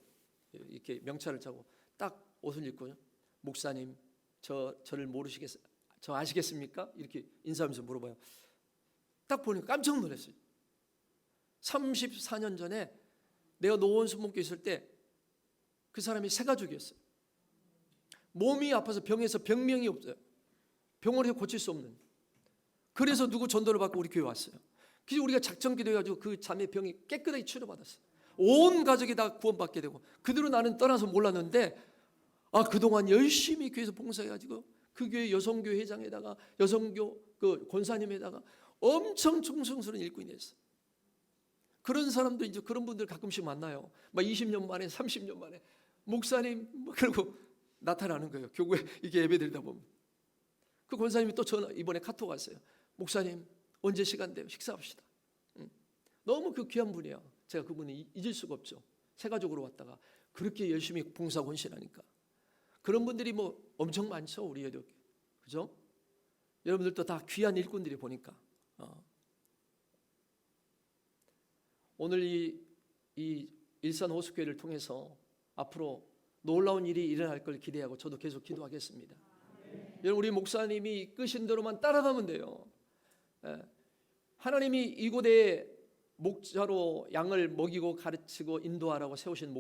이렇게 명찰을 차고 딱 옷을 입고 목사님 저를 모르시겠어요? 저 아시겠습니까? 이렇게 인사하면서 물어봐요. 딱 보니까 깜짝 놀랐어요. 34년 전에 내가 노원순복교에 있을 때 그 사람이 세 가족이었어요. 몸이 아파서 병에서 병명이 없어요. 병원에서 고칠 수 없는. 그래서 누구 전도를 받고 우리 교회 왔어요. 그래서 우리가 작정 기도해가지고 그 자매 병이 깨끗하게 치료받았어요. 온 가족이 다 구원받게 되고 그들은 나는 떠나서 몰랐는데 그동안 열심히 교회에서 봉사해가지고 그 교회 여성교 회장에다가 여성교 그 권사님에다가 엄청 충성스러운 일꾼이 됐어요. 그런 사람도 이제 그런 분들 가끔씩 만나요. 막 20년 만에 30년 만에 목사님 그리고 나타나는 거예요. 교구에 이게 예배드리다 보면. 그 권사님이 또 전화 이번에 카톡 왔어요. 목사님 언제 시간 돼요? 식사합시다. 너무 그 귀한 분이에요. 제가 그분이 잊을 수가 없죠. 새 가족으로 왔다가 그렇게 열심히 봉사하고 헌신하니까. 그런 분들이 뭐 엄청 많죠. 우리 여기. 그죠? 여러분들도 다 귀한 일꾼들이 보니까. 오늘 이 일산 호수교회를 통해서 앞으로 놀라운 일이 일어날 걸 기대하고 저도 계속 기도하겠습니다. 여러분 우리 목사님이 이끄신 대로만 따라가면 돼요. 하나님이 이곳에 목자로 양을 먹이고 가르치고 인도하라고 세우신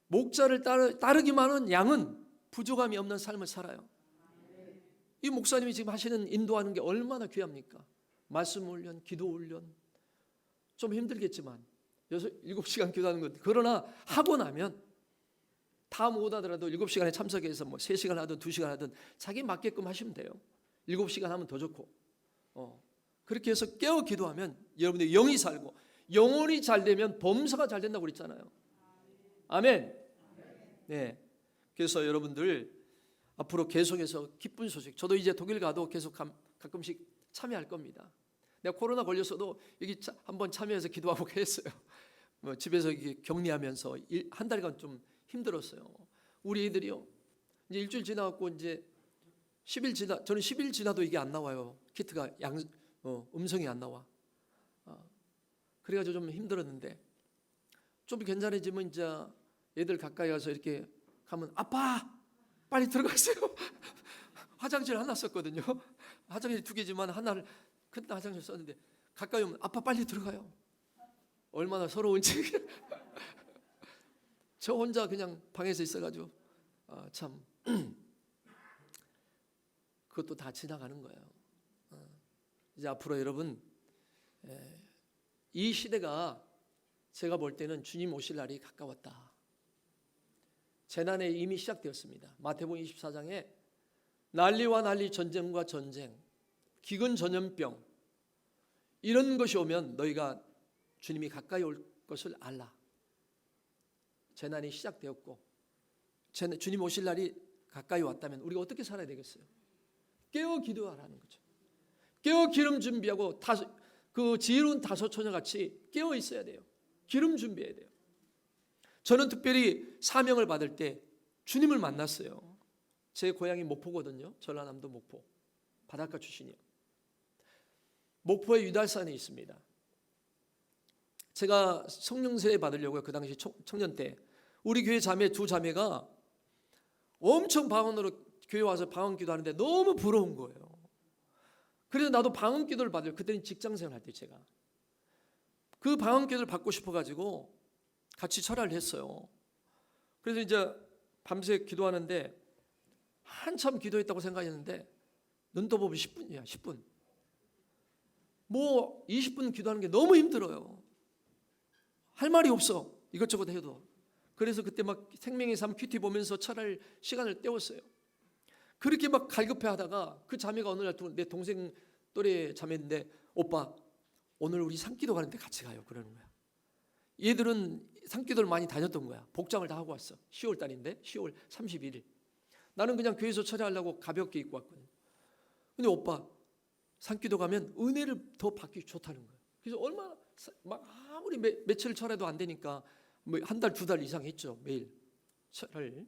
목자를 따르기만 하는 양은 부족함이 없는 삶을 살아요. 이 목사님이 지금 하시는 인도하는 게 얼마나 귀합니까? 말씀 훈련, 기도 훈련 좀 힘들겠지만 7시간 기도하는 것 그러나 하고 나면 다 못하더라도 7시간에 참석해서 뭐 3시간 하든 2시간 하든 자기 맞게끔 하시면 돼요. 7시간 하면 더 좋고 그렇게 해서 깨어 기도하면 여러분의 영이 살고 영혼이 잘 되면 범사가 잘 된다고 그랬잖아요. 아멘. 네. 그래서 여러분들 앞으로 계속해서 기쁜 소식 저도 이제 독일 가도 계속 가끔씩 참여할 겁니다. 내가 코로나 걸렸어도 여기 한번 참여해서 기도하고 했어요. 뭐 집에서 격리하면서 한 달간 좀 힘들었어요. 우리 애들이요. 이제 일주일 지나갖고 이제 10일 저는 10일 지나도 이게 안 나와요. 키트가 음성이 안 나와. 그래가지고 좀 힘들었는데 좀 괜찮아지면 이제 애들 가까이 가서 이렇게 가면 아빠 빨리 들어가세요. 화장실 하나 썼거든요. 화장실 2개지만 하나를 큰 화장실 썼는데 가까이 오면 아빠 빨리 들어가요. 얼마나 서러운지. 저 혼자 그냥 방에서 있어가지고 참 그것도 다 지나가는 거예요. 이제 앞으로 여러분 이 시대가 제가 볼 때는 주님 오실 날이 가까웠다. 재난이 이미 시작되었습니다. 마태복음 24장에 난리와 난리, 전쟁과 전쟁, 기근 전염병 이런 것이 오면 너희가 주님이 가까이 올 것을 알라. 재난이 시작되었고 주님 오실 날이 가까이 왔다면 우리가 어떻게 살아야 되겠어요? 깨어 기도하라는 거죠. 깨어 기름 준비하고 그 지혜로운 다섯 처녀같이 깨어 있어야 돼요. 기름 준비해야 돼요. 저는 특별히 사명을 받을 때 주님을 만났어요. 제 고향이 목포거든요. 전라남도 목포 바닷가 출신이에요. 목포의 유달산에 있습니다. 제가 성령 세례 받으려고요. 그 당시 청년 때 우리 교회 자매 2자매가 엄청 방언으로 교회 와서 방언 기도하는데 너무 부러운 거예요. 그래서 나도 방언 기도를 받을 그때는 직장생활 할 때 제가 그 방언 기도를 받고 싶어가지고 같이 철야를 했어요. 그래서 이제 밤새 기도하는데 한참 기도했다고 생각했는데 눈 떠보면 10분이야. 10분. 뭐 20분 기도하는 게 너무 힘들어요. 할 말이 없어. 이것저것 해도. 그래서 그때 막 생명의 삶 큐티 보면서 철야를 시간을 때웠어요. 그렇게 막 갈급해하다가 그 자매가 어느 날 내 동생 또래 자매인데 오빠 오늘 우리 산기도 가는데 같이 가요. 그러는 거야. 얘들은 산기도를 많이 다녔던 거야. 복장을 다 하고 왔어. 10월 달인데 10월 31일. 나는 그냥 교회에서 철야하려고 가볍게 입고 왔거든. 근데 오빠 산기도 가면 은혜를 더 받기 좋다는 거야. 그래서 얼마나 막 아무리 며칠 철야도 안 되니까 뭐 한 달, 2달 이상 했죠. 매일 철야를.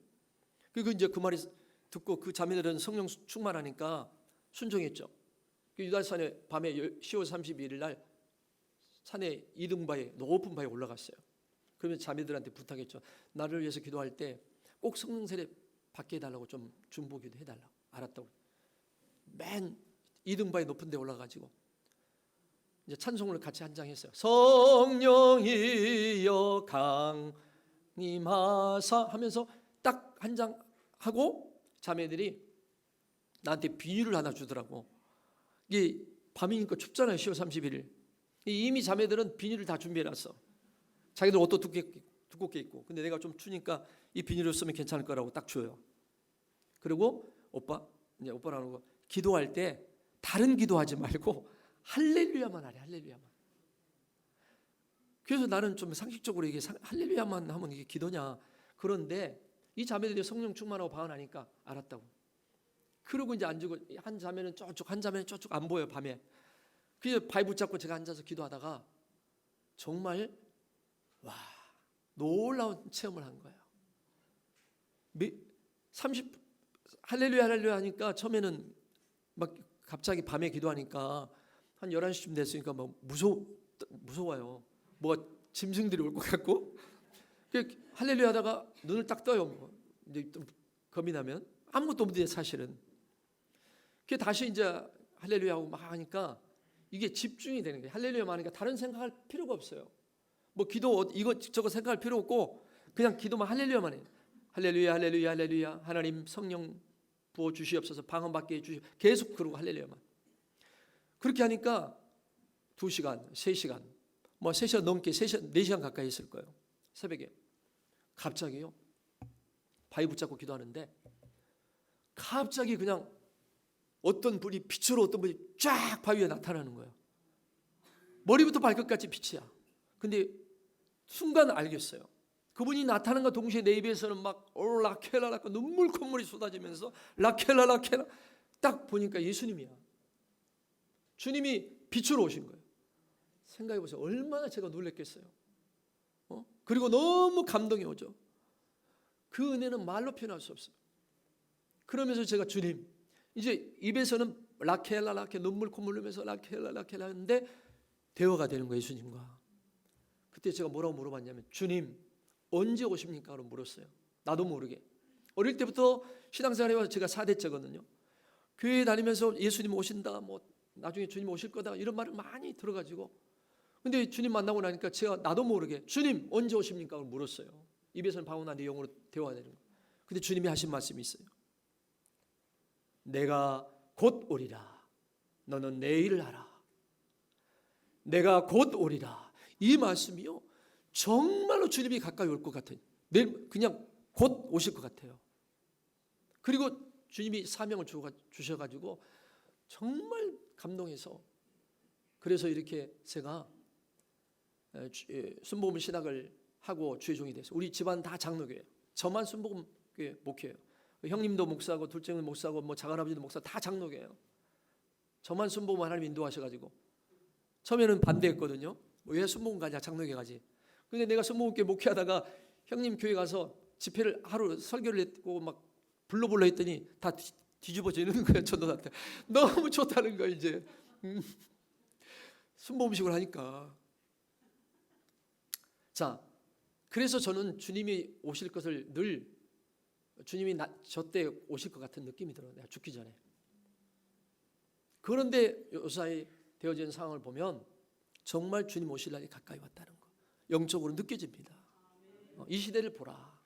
그리고 이제 그 말이 듣고 그 자매들은 성령 충만하니까 순종했죠. 그 유달산에 밤에 10월 31일 날 산에 2등바에 높은 바에 올라갔어요. 그러면 자매들한테 부탁했죠. 나를 위해서 기도할 때 꼭 성령 세례 받게 해달라고 좀 중보기도 해달라고. 알았다고. 맨 2등바에 높은 데 올라가지고 이제 찬송을 같이 한 장 했어요. 성령이여 강림하사 하면서 딱 한 장 하고 자매들이 나한테 비닐을 하나 주더라고. 이게 밤이니까 춥잖아요. 10월 31일. 이미 자매들은 비닐을 다 준비해놨어. 자기들 옷도 두껍게 입고. 근데 내가 좀 추니까 이 비닐을 쓰면 괜찮을 거라고 딱 줘요. 그리고 이제 오빠라는 거 기도할 때 다른 기도하지 말고 할렐루야만 하래. 할렐루야만. 그래서 나는 좀 상식적으로 이게 할렐루야만 하면 이게 기도냐. 그런데 이 자매들이 성령 충만하고 방언하니까 알았다고. 그러고 이제 앉고 한 자매는 저쪽, 한 자매는 저쪽 안 보여요, 밤에. 그래서 발 붙잡고 제가 앉아서 기도하다가 정말 와, 놀라운 체험을 한 거예요. 30 할렐루야 할렐루야 하니까 처음에는 막 갑자기 밤에 기도하니까 한 11시쯤 됐으니까 막 무서워요. 뭐가 짐승들이 올 것 같고. 할렐루야 하다가 눈을 딱 떠요. 뭐. 이제 좀 겁이 나면 아무것도 없는데 사실은. 그게 다시 이제 할렐루야 하고 막 하니까 이게 집중이 되는 거예요. 할렐루야만 하니까 다른 생각할 필요가 없어요. 뭐 기도 이거 저거 생각할 필요 없고 그냥 기도만 할렐루야만 해요. 할렐루야 할렐루야 할렐루야 하나님 성령 부어 주시옵소서 방언받게 해주시옵소서 계속 그러고 할렐루야만. 그렇게 하니까 2시간 3시간 뭐 3시간 넘게 3시간 4시간 가까이 했을 거예요. 새벽에 갑자기요 바위 붙잡고 기도하는데 갑자기 그냥 어떤 분이 빛으로 어떤 분이 쫙 바위에 나타나는 거예요. 머리부터 발끝까지 빛이야. 근데 순간 알겠어요. 그분이 나타난 것 동시에 내 입에서는 막 라켈라 라켈라 눈물 콧물이 쏟아지면서 라켈라 라켈라 딱 보니까 예수님이야. 주님이 빛으로 오신 거예요. 생각해 보세요. 얼마나 제가 놀랬겠어요. 그리고 너무 감동이 오죠. 그 은혜는 말로 표현할 수 없어요. 그러면서 제가 주님 이제 입에서는 라켈라 라켈 눈물 콧물 흘리면서 라켈라 라켈 하는데 대화가 되는 거예요. 예수님과. 그때 제가 뭐라고 물어봤냐면 주님 언제 오십니까? 라고 물었어요. 나도 모르게. 어릴 때부터 신앙생활 해와서 제가 4대째거든요. 교회 다니면서 예수님 오신다 뭐 나중에 주님 오실 거다 이런 말을 많이 들어가지고 근데 주님 만나고 나니까 제가 나도 모르게 주님 언제 오십니까? 라고 물었어요. 입에서는 방언하는데 영으로 대화가 되는 거예요. 근데 주님이 하신 말씀이 있어요. 내가 곧 오리라. 너는 내일을 하라. 내가 곧 오리라. 이 말씀이요. 정말로 주님이 가까이 올 것 같아요. 내일 그냥 곧 오실 것 같아요. 그리고 주님이 사명을 주셔가지고 정말 감동해서 그래서 이렇게 제가 순복음 신학을 하고 주의 종이 됐어요. 우리 집안 다 장로교예요. 저만 순복음 교회 목회예요. 형님도 목사고 둘째는 목사고 뭐 작은아버지도 목사 다 장로교예요. 저만 순복음 하나님 인도하셔가지고 처음에는 반대했거든요. 왜 순복음 가냐 장로교회 가지. 근데 내가 순복음교회 목회하다가 형님 교회 가서 집회를 하루 설교를 했고 막 불러볼라 했더니 다 뒤집어지는 거예요. 전도한테 너무 좋다는 거예요. 이제 순복음식을 하니까. 자, 그래서 저는 주님이 오실 것을 늘 주님이 저 때 오실 것 같은 느낌이 들어요. 내가 죽기 전에. 그런데 요사이 되어진 상황을 보면 정말 주님 오실 날이 가까이 왔다는 거 영적으로 느껴집니다. 이 시대를 보라.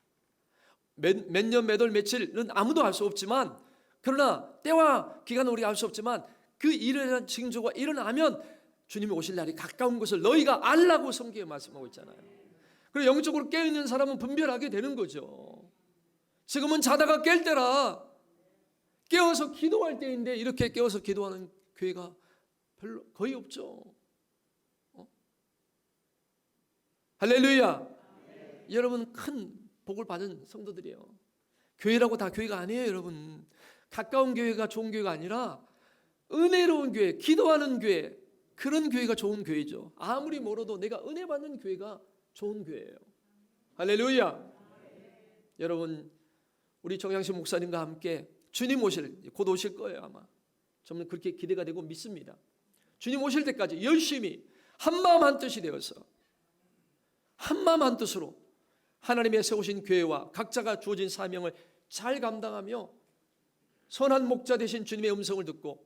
몇 년, 몇 월, 며칠은 아무도 알 수 없지만 그러나 때와 기간은 우리가 알 수 없지만 그 일어난 징조가 일어나면 주님이 오실 날이 가까운 것을 너희가 알라고 성경에 말씀하고 있잖아요. 그리고 영적으로 깨어있는 사람은 분별하게 되는 거죠. 지금은 자다가 깰 때라 깨어서 기도할 때인데 이렇게 깨어서 기도하는 교회가 별로 거의 없죠. 할렐루야. 여러분 큰 복을 받은 성도들이에요. 교회라고 다 교회가 아니에요. 여러분 가까운 교회가 좋은 교회가 아니라 은혜로운 교회, 기도하는 교회, 그런 교회가 좋은 교회죠. 아무리 멀어도 내가 은혜 받는 교회가 좋은 교회예요. 할렐루야. 여러분 우리 정양식 목사님과 함께 주님 곧 오실 거예요. 아마 저는 그렇게 기대가 되고 믿습니다. 주님 오실 때까지 열심히 한마음 한뜻이 되어서 한마음 한뜻으로 하나님의 세우신 교회와 각자가 주어진 사명을 잘 감당하며 선한 목자 되신 주님의 음성을 듣고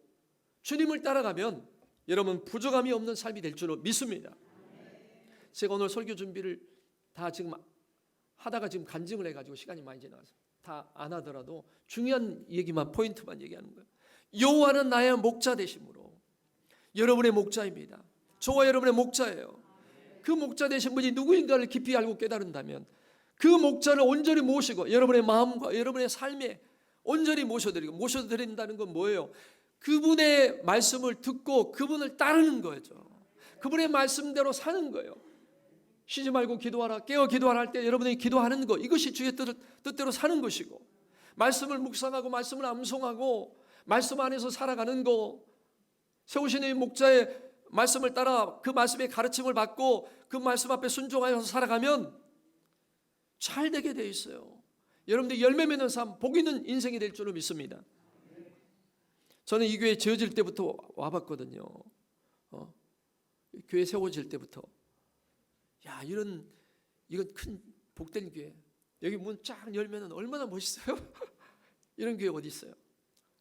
주님을 따라가면 여러분 부족함이 없는 삶이 될 줄로 믿습니다. 제가 오늘 설교 준비를 다 지금 하다가 지금 간증을 해가지고 시간이 많이 지나서 다 안 하더라도 중요한 얘기만 포인트만 얘기하는 거예요. 여호와는 나의 목자 되심으로 여러분의 목자입니다. 저와 여러분의 목자예요. 그 목자 되신 분이 누구인가를 깊이 알고 깨달은다면 그 목자를 온전히 모시고 여러분의 마음과 여러분의 삶에 온전히 모셔드린다는 건 뭐예요? 그분의 말씀을 듣고 그분을 따르는 거죠. 그분의 말씀대로 사는 거예요. 쉬지 말고 기도하라, 깨어 기도하라 할 때 여러분이 기도하는 것, 이것이 주의 뜻대로 사는 것이고, 말씀을 묵상하고 말씀을 암송하고 말씀 안에서 살아가는 것, 세우시는 목자의 말씀을 따라 그 말씀의 가르침을 받고 그 말씀 앞에 순종하여서 살아가면 잘 되게 돼 있어요. 여러분들 열매 맺는 삶, 복 있는 인생이 될 줄을 믿습니다. 저는 이 교회 지어질 때부터 와봤거든요. 교회 세워질 때부터, 야, 이건 큰 복된 교회, 여기 문 쫙 열면은 얼마나 멋있어요. 이런 교회 어디 있어요?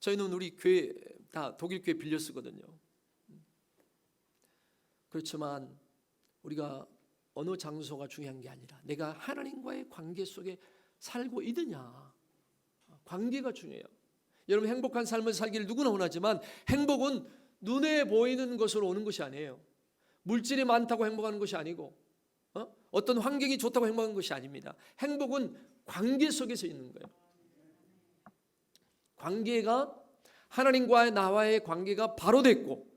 저희는 우리 교회 다 독일 교회 빌려 쓰거든요. 그렇지만 우리가 어느 장소가 중요한 게 아니라 내가 하나님과의 관계 속에 살고 있느냐, 관계가 중요해요. 여러분, 행복한 삶을 살기를 누구나 원하지만 행복은 눈에 보이는 것으로 오는 것이 아니에요. 물질이 많다고 행복하는 것이 아니고 어떤 환경이 좋다고 행복한 것이 아닙니다. 행복은 관계 속에서 있는 거예요. 관계가, 하나님과의 나와의 관계가 바로 됐고,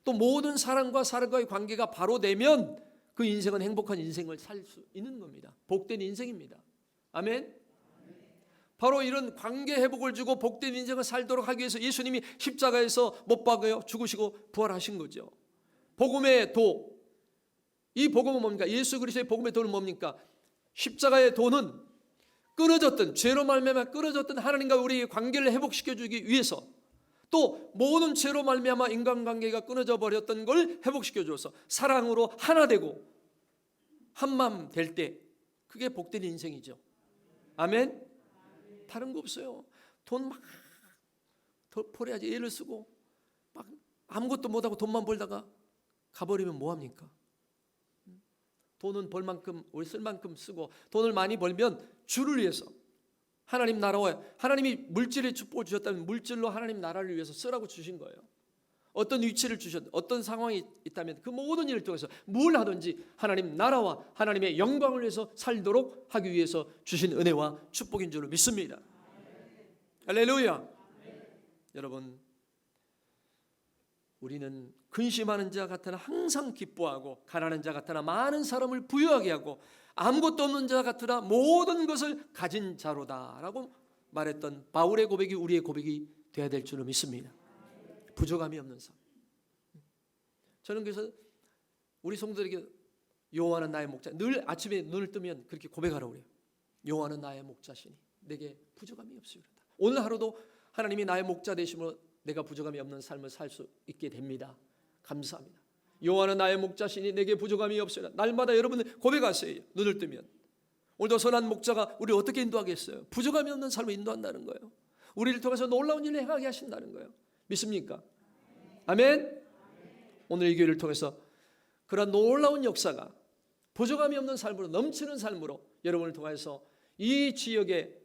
또 모든 사람과 사람과의 관계가 바로 되면 그 인생은 행복한 인생을 살 수 있는 겁니다. 복된 인생입니다. 아멘. 바로 이런 관계 회복을 주고 복된 인생을 살도록 하기 위해서 예수님이 십자가에서 못 박여 죽으시고 부활하신 거죠. 복음의 도, 이 복음은 뭡니까? 예수 그리스도의 복음의 도는 뭡니까? 십자가의 도는 끊어졌던, 죄로 말미암아 끊어졌던 하나님과 우리의 관계를 회복시켜주기 위해서, 또 모든 죄로 말미암아 인간관계가 끊어져 버렸던 걸 회복시켜줘서 사랑으로 하나 되고 한마음 될 때, 그게 복된 인생이죠. 아멘. 다른 거 없어요. 돈 막 벌어야지 애를 쓰고 막 아무것도 못하고 돈만 벌다가 가버리면 뭐합니까? 돈은 벌 만큼, 우리 쓸 만큼 쓰고, 돈을 많이 벌면 주를 위해서, 하나님 나라와, 하나님이 물질의 축복을 주셨다면 물질로 하나님 나라를 위해서 쓰라고 주신 거예요. 어떤 위치를 주셨든, 어떤 상황이 있다면 그 모든 일을 통해서 뭘 하든지 하나님 나라와 하나님의 영광을 위해서 살도록 하기 위해서 주신 은혜와 축복인 줄로 믿습니다. 할렐루야. 여러분, 우리는 근심하는 자 같으나 항상 기뻐하고, 가난한 자 같으나 많은 사람을 부유하게 하고, 아무것도 없는 자 같으나 모든 것을 가진 자로다라고 말했던 바울의 고백이 우리의 고백이 되어야 될 줄로 믿습니다. 부족함이 없는 삶. 저는 그래서 우리 성도들에게 여호와는 나의 목자, 늘 아침에 눈을 뜨면 그렇게 고백하라고 그래요. 여호와는 나의 목자시니 내게 부족함이 없으리로다. 오늘 하루도 하나님이 나의 목자 되심으로 내가 부족함이 없는 삶을 살 수 있게 됩니다. 감사합니다. 여호와는 나의 목자시니 내게 부족함이 없으리라. 날마다 여러분들 고백하세요. 눈을 뜨면. 오늘도 선한 목자가 우리를 어떻게 인도하겠어요? 부족함이 없는 삶을 인도한다는 거예요. 우리를 통해서 놀라운 일을 행하게 하신다는 거예요. 믿습니까? 아멘. 오늘 이 교회를 통해서 그런 놀라운 역사가 부족함이 없는 삶으로, 넘치는 삶으로 여러분을 통해서 이 지역에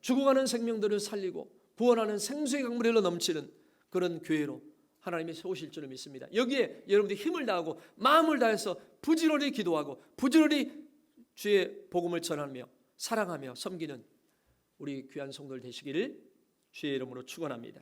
죽어가는 생명들을 살리고 구원하는 생수의 강물이 흘러 넘치는 그런 교회로 하나님이 세우실 줄을 믿습니다. 여기에 여러분들이 힘을 다하고 마음을 다해서 부지런히 기도하고 부지런히 주의 복음을 전하며 사랑하며 섬기는 우리 귀한 성도들 되시기를 주의 이름으로 축원합니다.